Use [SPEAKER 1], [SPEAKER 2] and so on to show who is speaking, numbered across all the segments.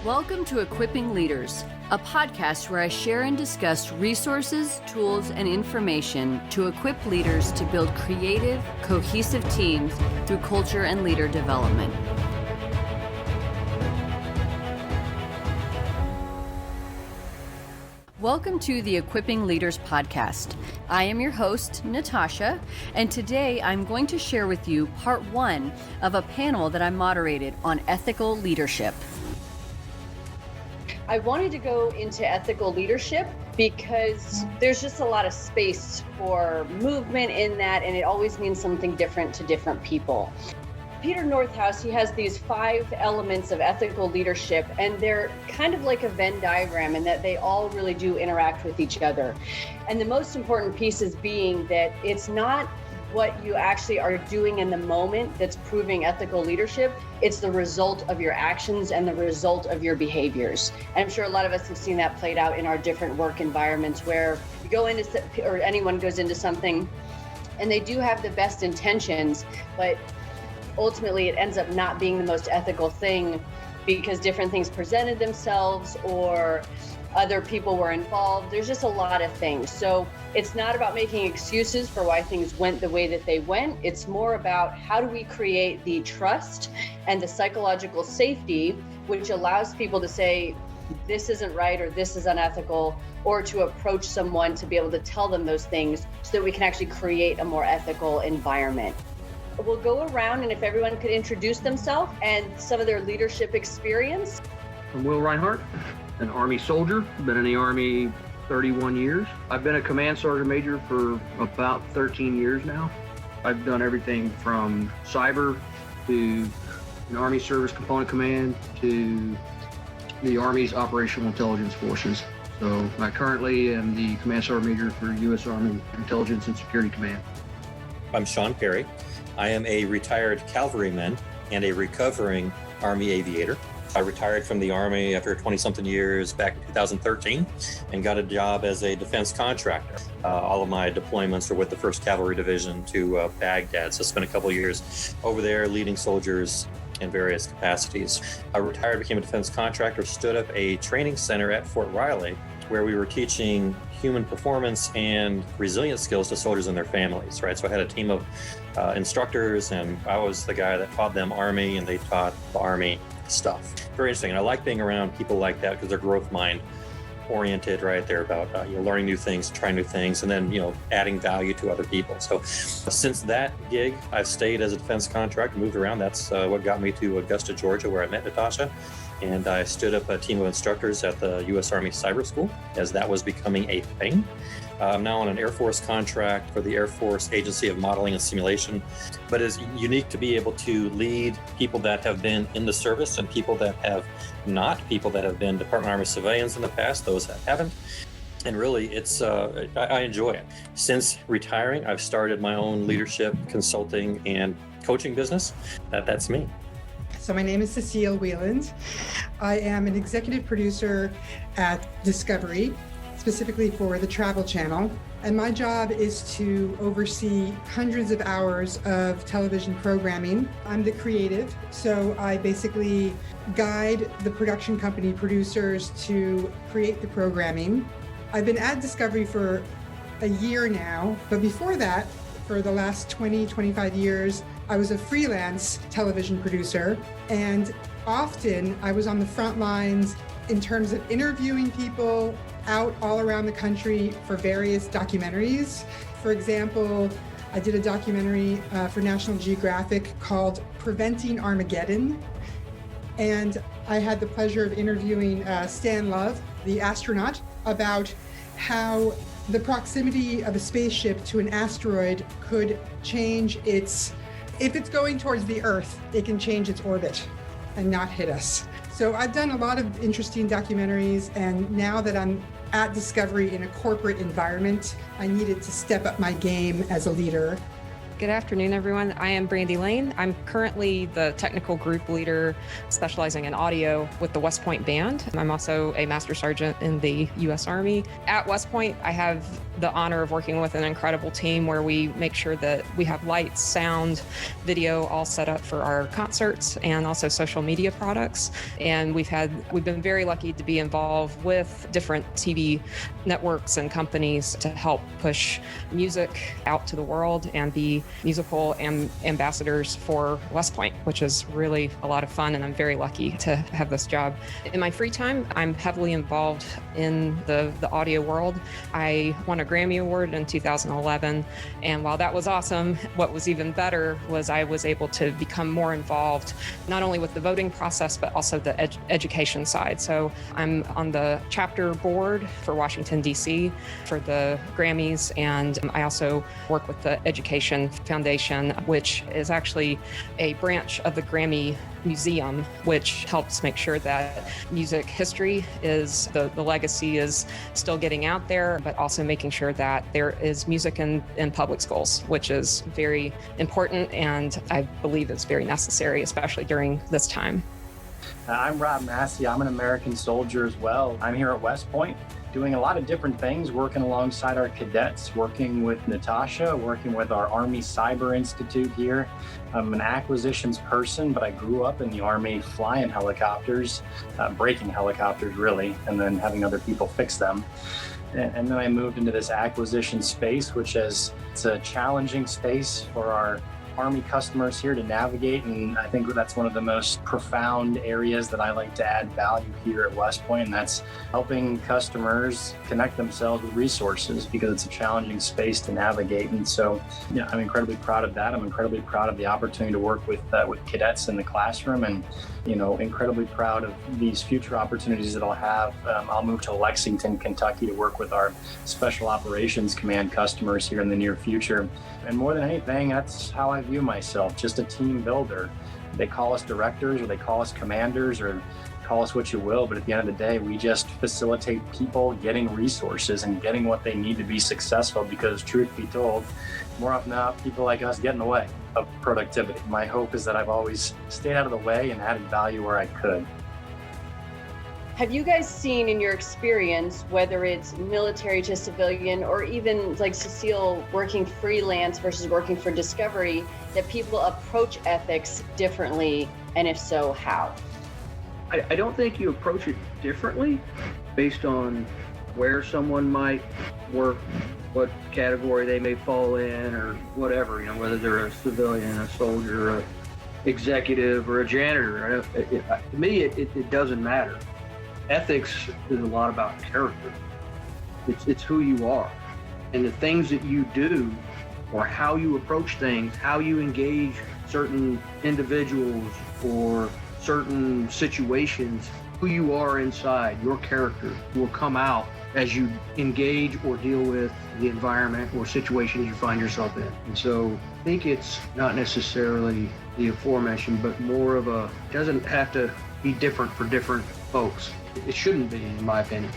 [SPEAKER 1] Welcome to Equipping Leaders, a podcast where I share and discuss resources, tools, and information to equip leaders to build creative, cohesive teams through culture and leader development. Welcome to the Equipping Leaders podcast. I am your host, Natasha, and today I'm going to share with you part one of a panel that I moderated on ethical leadership. I wanted to go into ethical leadership because there's just a lot of space for movement in that, and it always means something different to different people. Peter Northouse, he has these 5 elements of ethical leadership, and they're kind of like a Venn diagram in that they all really do interact with each other. And the most important piece is being that it's not what you actually are doing in the moment that's proving ethical leadership. It's the result of your actions and the result of your behaviors. And I'm sure a lot of us have seen that played out in our different work environments where you go into, or anyone goes into something and they do have the best intentions, but ultimately it ends up not being the most ethical thing because different things presented themselves or other people were involved. There's just a lot of things. So it's not about making excuses for why things went the way that they went. It's more about how do we create the trust and the psychological safety, which allows people to say, this isn't right, or this is unethical, or to approach someone to be able to tell them those things so that we can actually create a more ethical environment. We'll go around, and if everyone could introduce themselves and some of their leadership experience.
[SPEAKER 2] I'm Will Rinehart, an Army soldier, been in the Army 31 years. I've been a command sergeant major for about 13 years now. I've done everything from cyber to an Army Service Component Command to the Army's Operational Intelligence Forces. So I currently am the command sergeant major for U.S. Army Intelligence and Security Command.
[SPEAKER 3] I'm Shawn Perry. I am a retired cavalryman and a recovering Army aviator. I retired from the Army after 20-something years back in 2013 and got a job as a defense contractor. All of my deployments are with the 1st Cavalry Division to Baghdad, so I spent a couple of years over there leading soldiers in various capacities. I retired, became a defense contractor, stood up a training center at Fort Riley where we were teaching human performance and resilience skills to soldiers and their families, right? So I had a team of instructors, and I was the guy that taught them Army, and they taught the Army stuff. Very interesting. And I like being around people like that because they're growth mind oriented, right? They're about learning new things, trying new things, and then adding value to other people. So since that gig, I've stayed as a defense contractor, moved around. That's what got me to Augusta, Georgia, where I met Natasha. And I stood up a team of instructors at the U.S. Army Cyber School as that was becoming a thing. I'm now on an Air Force contract for the Air Force Agency of Modeling and Simulation, but it's unique to be able to lead people that have been in the service and people that have not, people that have been Department of Army civilians in the past, those that haven't. And really, it's I enjoy it. Since retiring, I've started my own leadership, consulting, and coaching business. That's me.
[SPEAKER 4] So my name is Cecile Weiland. I am an executive producer at Discovery, specifically for the Travel Channel. And my job is to oversee hundreds of hours of television programming. I'm the creative, so I basically guide the production company producers to create the programming. I've been at Discovery for a year now, but before that, for the last 25 years, I was a freelance television producer, and often I was on the front lines in terms of interviewing people out all around the country for various documentaries. For example, I did a documentary for National Geographic called Preventing Armageddon, and I had the pleasure of interviewing Stan Love, the astronaut, about how the proximity of a spaceship to an asteroid could change if it's going towards the Earth, it can change its orbit and not hit us. So I've done a lot of interesting documentaries, and now that I'm at Discovery in a corporate environment, I needed to step up my game as a leader.
[SPEAKER 5] Good afternoon, everyone. I am Brandie Lane. I'm currently the technical group leader specializing in audio with the West Point Band. I'm also a Master Sergeant in the U.S. Army. At West Point, I have the honor of working with an incredible team where we make sure that we have lights, sound, video all set up for our concerts and also social media products. And we've been very lucky to be involved with different TV networks and companies to help push music out to the world and be musical ambassadors for West Point, which is really a lot of fun, and I'm very lucky to have this job. In my free time, I'm heavily involved in the audio world. I won a Grammy Award in 2011, and while that was awesome, what was even better was I was able to become more involved, not only with the voting process, but also the education side. So I'm on the chapter board for Washington, D.C. for the Grammys, and I also work with the Education Foundation, which is actually a branch of the Grammy Museum, which helps make sure that music history is, the legacy is still getting out there, but also making sure that there is music in public schools, which is very important, and I believe it's very necessary, especially during this time.
[SPEAKER 6] I'm Rob Massey. I'm an American soldier as well. I'm here at West Point doing a lot of different things, working alongside our cadets, working with Natasha, working with our Army Cyber Institute here. I'm an acquisitions person, but I grew up in the Army flying helicopters, breaking helicopters really, and then having other people fix them. And then I moved into this acquisition space, which it's a challenging space for our Army customers here to navigate, and I think that's one of the most profound areas that I like to add value here at West Point, and that's helping customers connect themselves with resources, because it's a challenging space to navigate. And so, yeah, I'm incredibly proud of that. I'm incredibly proud of the opportunity to work with cadets in the classroom, and incredibly proud of these future opportunities that I'll have. I'll move to Lexington, Kentucky to work with our Special Operations Command customers here in the near future. And more than anything, that's how I view myself, just a team builder. They call us directors, or they call us commanders, or call us what you will, but at the end of the day, we just facilitate people getting resources and getting what they need to be successful, because truth be told, more often than not, people like us get in the way of productivity. My hope is that I've always stayed out of the way and added value where I could.
[SPEAKER 1] Have you guys seen in your experience, whether it's military to civilian, or even like Cecile working freelance versus working for Discovery, that people approach ethics differently? And if so, how?
[SPEAKER 2] I don't think you approach it differently based on where someone might work, what category they may fall in, or whatever, whether they're a civilian, a soldier, an executive, or a janitor. To me, it doesn't matter. Ethics is a lot about character. It's who you are. And the things that you do, or how you approach things, how you engage certain individuals or certain situations, who you are inside, your character will come out as you engage or deal with the environment or situations you find yourself in. And so I think it's not necessarily the aforementioned, but more of it doesn't have to be different for different folks. It shouldn't be, in my opinion.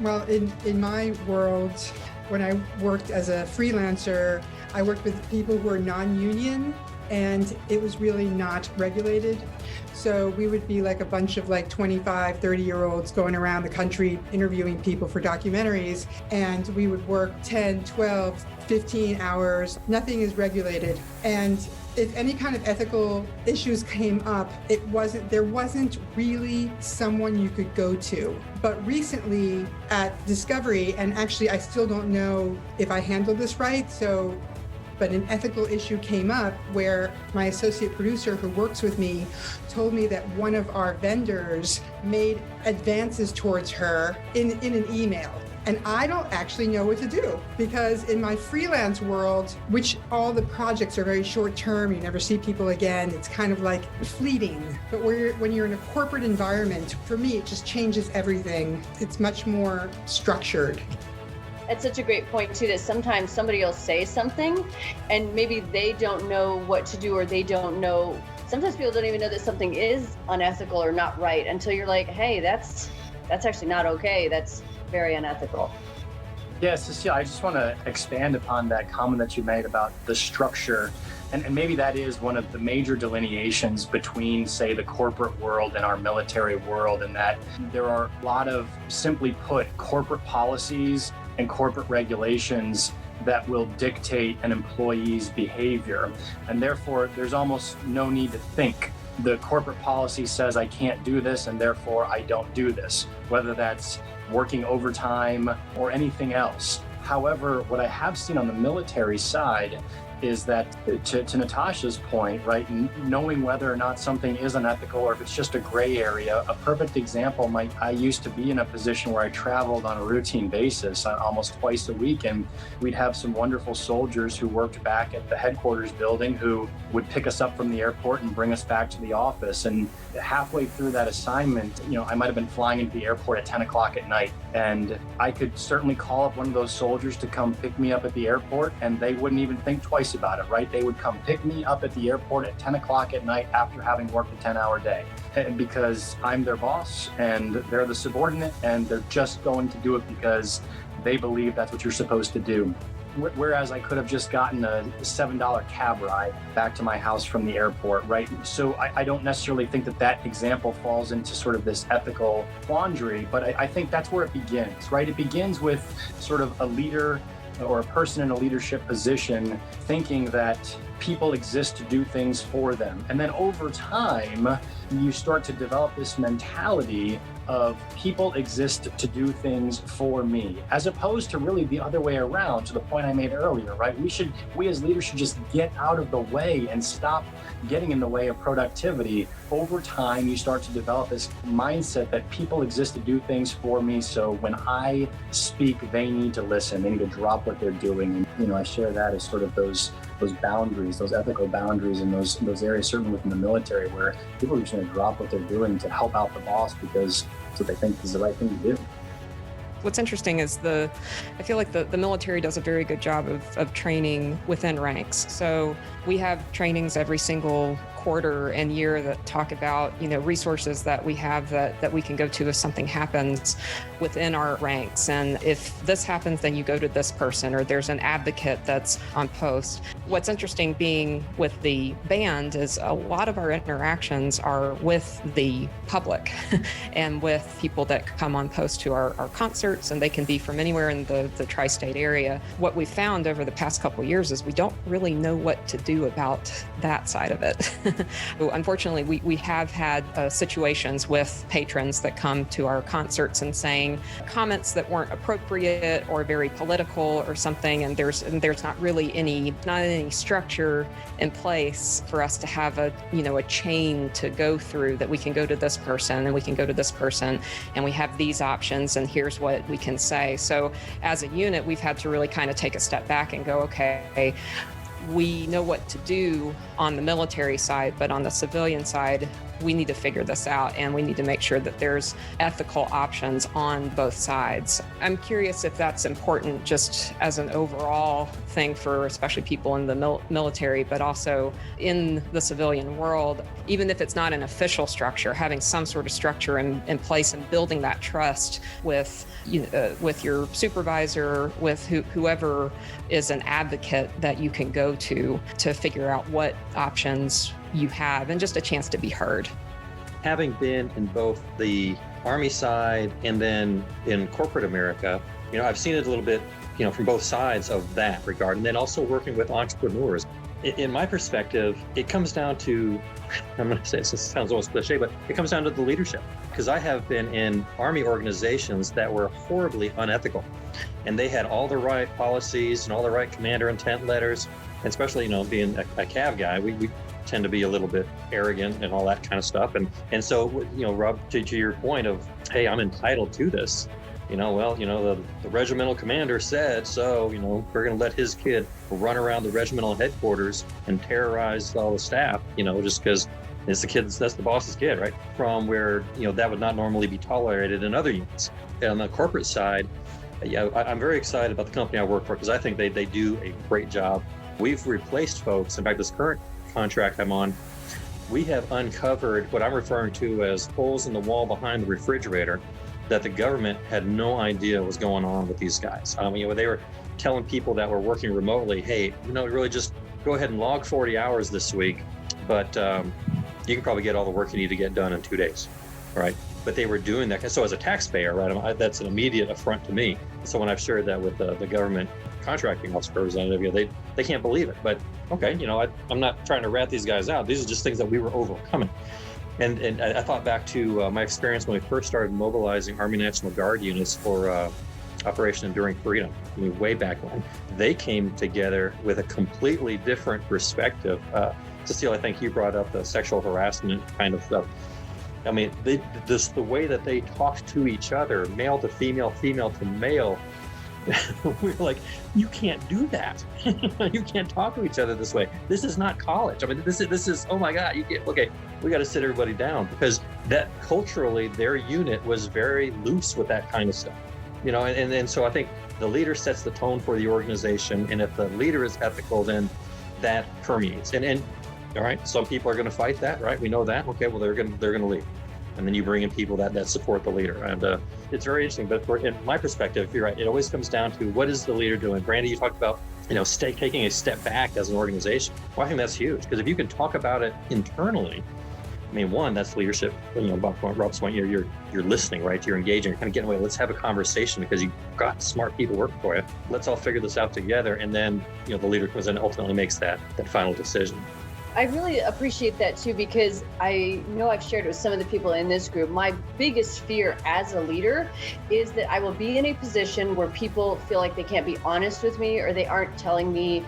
[SPEAKER 4] Well, in my world, when I worked as a freelancer, I worked with people who are non-union, and it was really not regulated. So we would be like a bunch of 25, 30-year-olds going around the country interviewing people for documentaries, and we would work 10, 12, 15 hours. Nothing is regulated. And if any kind of ethical issues came up, there wasn't really someone you could go to. But recently at Discovery, and actually I still don't know if I handled this right, but an ethical issue came up where my associate producer who works with me told me that one of our vendors made advances towards her in an email. And I don't actually know what to do, because in my freelance world, which all the projects are very short term, you never see people again, it's kind of like fleeting. But when you're in a corporate environment, for me, it just changes everything. It's much more structured.
[SPEAKER 1] That's such a great point too, that sometimes somebody will say something and maybe they don't know what to do, or they don't know. Sometimes people don't even know that something is unethical or not right until you're like, hey, that's actually not okay. That's very unethical.
[SPEAKER 6] Yeah, Cecile, I just want to expand upon that comment that you made about the structure. And maybe that is one of the major delineations between, say, the corporate world and our military world, in that there are a lot of, simply put, corporate policies and corporate regulations that will dictate an employee's behavior. And therefore, there's almost no need to think. The corporate policy says I can't do this, and therefore I don't do this, whether that's working overtime or anything else. However, what I have seen on the military side is that, to Natasha's point, right, knowing whether or not something is unethical or if it's just a gray area. A perfect example, I used to be in a position where I traveled on a routine basis almost twice a week, and we'd have some wonderful soldiers who worked back at the headquarters building who would pick us up from the airport and bring us back to the office. And halfway through that assignment, I might have been flying into the airport at 10 o'clock at night, and I could certainly call up one of those soldiers to come pick me up at the airport, and they wouldn't even think twice about it, right? They would come pick me up at the airport at 10 o'clock at night after having worked a 10-hour day, because I'm their boss and they're the subordinate, and they're just going to do it because they believe that's what you're supposed to do. Whereas I could have just gotten a $7 cab ride back to my house from the airport, right? So I don't necessarily think that example falls into sort of this ethical quandary, but I think that's where it begins, right? It begins with sort of a leader or a person in a leadership position thinking that people exist to do things for them. And then over time, you start to develop this mentality of people exist to do things for me, as opposed to really the other way around, to the point I made earlier, right? We as leaders should just get out of the way and stop getting in the way of productivity. Over time, you start to develop this mindset that people exist to do things for me. So when I speak, they need to listen. They need to drop what they're doing. And, I share that as sort of those boundaries, those ethical boundaries in those areas, certainly within the military, where people are just going to drop what they're doing to help out the boss because that's what they think is the right thing to do.
[SPEAKER 5] What's interesting is I feel like the military does a very good job of training within ranks. So we have trainings every single quarter and year that talk about, resources that we have that we can go to if something happens within our ranks. And if this happens, then you go to this person, or there's an advocate that's on post. What's interesting being with the band is a lot of our interactions are with the public and with people that come on post to our concerts, and they can be from anywhere in the tri-state area. What we found over the past couple of years is we don't really know what to do about that side of it. Unfortunately, we have had situations with patrons that come to our concerts and saying comments that weren't appropriate or very political or something, and there's not really any structure in place for us to have a chain to go through, that we can go to this person and we can go to this person and we have these options and here's what we can say. So as a unit, we've had to really kind of take a step back and go, okay, we know what to do on the military side, but on the civilian side, we need to figure this out, and we need to make sure that there's ethical options on both sides. I'm curious if that's important just as an overall thing for especially people in the military, but also in the civilian world, even if it's not an official structure, having some sort of structure in place and building that trust with your supervisor, with whoever is an advocate that you can go to figure out what options you have, and just a chance to be heard.
[SPEAKER 3] Having been in both the Army side and then in corporate America, I've seen it a little bit, from both sides of that regard, and then also working with entrepreneurs. In my perspective, it comes down to, I'm going to say, this sounds almost cliche, but it comes down to the leadership. Because I have been in Army organizations that were horribly unethical, and they had all the right policies and all the right commander intent letters, and especially, being a CAV guy, we tend to be a little bit arrogant and all that kind of stuff. And so, Rob, to your point of, hey, I'm entitled to this. The regimental commander said, so, we're going to let his kid run around the regimental headquarters and terrorize all the staff, just because that's the boss's kid, right? From where, that would not normally be tolerated in other units. And on the corporate side, I'm very excited about the company I work for, because I think they do a great job. We've replaced folks. In fact, this current contract I'm on, we have uncovered what I'm referring to as holes in the wall behind the refrigerator that the government had no idea what was going on with these guys. They were telling people that were working remotely, hey, really just go ahead and log 40 hours this week, but you can probably get all the work you need to get done in 2 days, right? But they were doing that. So as a taxpayer, right, that's an immediate affront to me. So when I've shared that with the government contracting office representative, they can't believe it. But okay, I'm not trying to rat these guys out. These are just things that we were overcoming. And I thought back to my experience when we first started mobilizing Army National Guard units for Operation Enduring Freedom, way back when. They came together with a completely different perspective. Cecile, I think you brought up the sexual harassment kind of stuff. The way that they talked to each other, male to female, female to male, we were like, you can't do that. You can't talk to each other this way. This is not college. This is oh my God, we got to sit everybody down, because that culturally their unit was very loose with that kind of stuff. And so I think the leader sets the tone for the organization, and if the leader is ethical, then that permeates. And all right, some people are going to fight that, right? We know that. Okay, well they're going to leave, and then you bring in people that support the leader, and it's very interesting. But in my perspective, you're right. It always comes down to what is the leader doing. Brandi, you talked about taking a step back as an organization. Well, I think that's huge, because if you can talk about it internally, one, that's leadership. Rob's point, you're listening, right? You're engaging. You're kind of getting away. Let's have a conversation, because you've got smart people working for you. Let's all figure this out together, and then the leader comes in and ultimately makes that final decision.
[SPEAKER 1] I really appreciate that too, because I know I've shared it with some of the people in this group. My biggest fear as a leader is that I will be in a position where people feel like they can't be honest with me, or they aren't telling me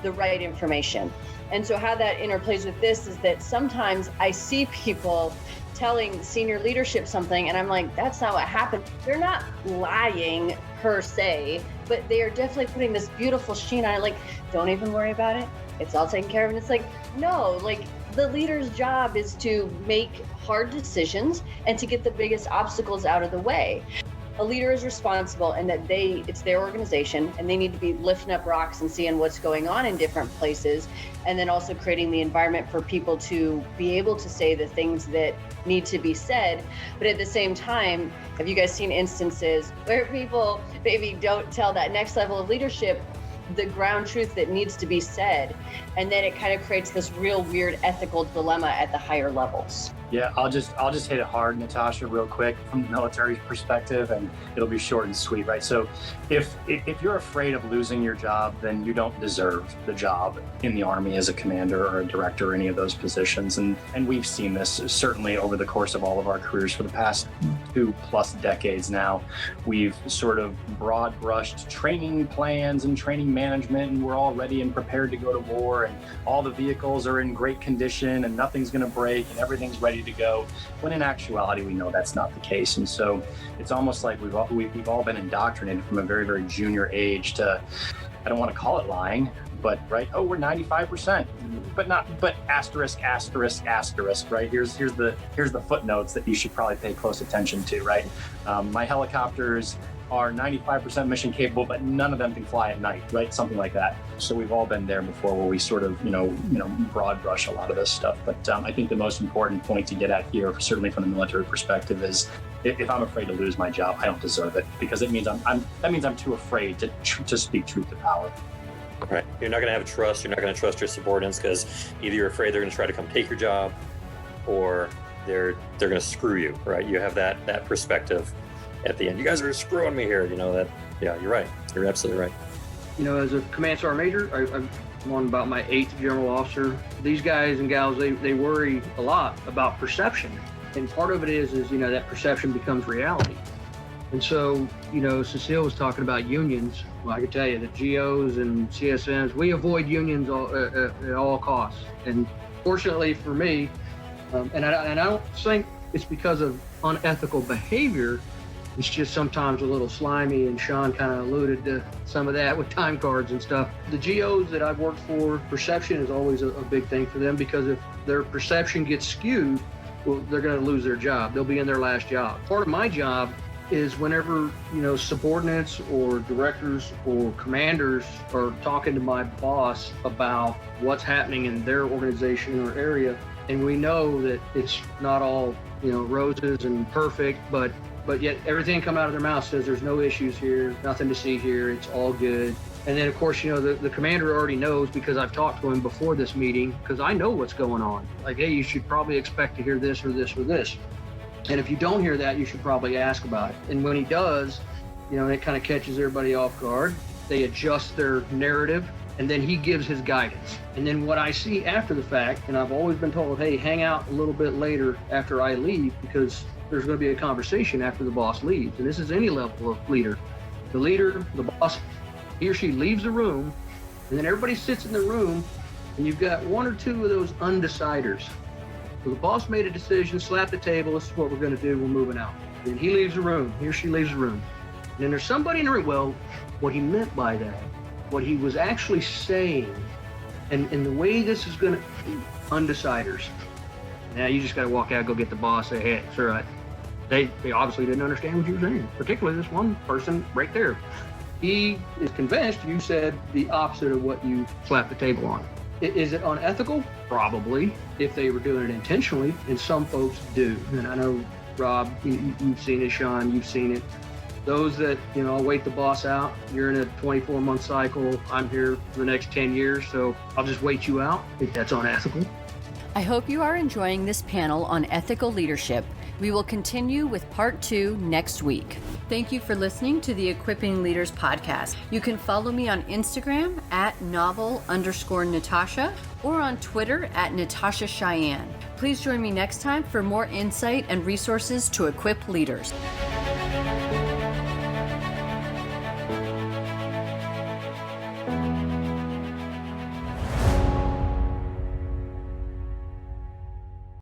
[SPEAKER 1] the right information. And so how that interplays with this is that sometimes I see people telling senior leadership something, and I'm like, that's not what happened. They're not lying per se, but they are definitely putting this beautiful sheen on it, like, don't even worry about it. It's all taken care of. And it's like, no, the leader's job is to make hard decisions and to get the biggest obstacles out of the way. A leader is responsible, and that it's their organization, and they need to be lifting up rocks and seeing what's going on in different places, and then also creating the environment for people to be able to say the things that need to be said. But at the same time, have you guys seen instances where people maybe don't tell that next level of leadership the ground truth that needs to be said, and then it kind of creates this real weird ethical dilemma at the higher levels?
[SPEAKER 6] Yeah, I'll just hit it hard, Natasha, real quick from the military perspective, and it'll be short and sweet, right? So if you're afraid of losing your job, then you don't deserve the job in the Army as a commander or a director or any of those positions. And we've seen this certainly over the course of all of our careers for the past 2+ decades now. We've sort of broad brushed training plans and training management, and we're all ready and prepared to go to war, and all the vehicles are in great condition and nothing's going to break and everything's ready to go, when in actuality we know that's not the case. And so it's almost like we've all been indoctrinated from a very, very junior age to, I don't want to call it lying, but right, oh, we're 95%, but asterisk, right? Here's the footnotes that you should probably pay close attention to, right? My helicopters are 95% mission capable, but none of them can fly at night, right? Something like that. So we've all been there before, where we sort of, broad brush a lot of this stuff. But I think the most important point to get at here, certainly from the military perspective, is if I'm afraid to lose my job, I don't deserve it, because it means I'm too afraid to speak truth to power.
[SPEAKER 3] Right. You're not going to have trust. You're not going to trust your subordinates, because either you're afraid they're going to try to come take your job, or they're going to screw you, right? You have that perspective at the end. You guys are screwing me here. Yeah, you're right. You're absolutely right.
[SPEAKER 2] As a command sergeant major, I'm on about my 8th general officer. These guys and gals, they worry a lot about perception. And part of it is that perception becomes reality. And so, Cecile was talking about unions. Well, I can tell you that GOs and CSMs, we avoid unions at all costs. And fortunately for me, and I don't think it's because of unethical behavior. It's just sometimes a little slimy, and Shawn kind of alluded to some of that with time cards and stuff. The GOs that I've worked for, perception is always a big thing for them, because if their perception gets skewed, well, they're going to lose their job. They'll be in their last job. Part of my job is whenever, subordinates or directors or commanders are talking to my boss about what's happening in their organization or area, and we know that it's not all, roses and perfect, but but yet everything come out of their mouth says there's no issues here, nothing to see here, it's all good. And then, of course, you know, the commander already knows because I've talked to him before this meeting, because I know what's going on. Like, hey, you should probably expect to hear this or this or this. And if you don't hear that, you should probably ask about it. And when he does, you know, it kind of catches everybody off guard. They adjust their narrative, and then he gives his guidance. And then what I see after the fact, and I've always been told, hey, hang out a little bit later after I leave, because there's going to be a conversation after the boss leaves. And this is any level of leader. The leader, the boss, he or she leaves the room, and then everybody sits in the room, and you've got one or two of those undeciders. So the boss made a decision, slapped the table, this is what we're going to do, we're moving out. And he leaves the room, he or she leaves the room. And then there's somebody in the room, well, what he meant by that, what he was actually saying, and the way this is going to, undeciders. Now you just got to walk out, go get the boss, say, hey, it's all right. They obviously didn't understand what you were saying, particularly this one person right there. He is convinced you said the opposite of what you slapped the table on. Is it unethical? Probably, if they were doing it intentionally, and some folks do. And I know, Rob, you've seen it, Shawn, you've seen it. Those that, you know, I'll wait the boss out. You're in a 24-month cycle. I'm here for the next 10 years, so I'll just wait you out. I think that's unethical.
[SPEAKER 7] I hope you are enjoying this panel on ethical leadership. We will continue with part 2 next week. Thank you for listening to the Equipping Leaders podcast. You can follow me on Instagram at novel_Natasha or on Twitter at Natasha Cheyenne. Please join me next time for more insight and resources to equip leaders.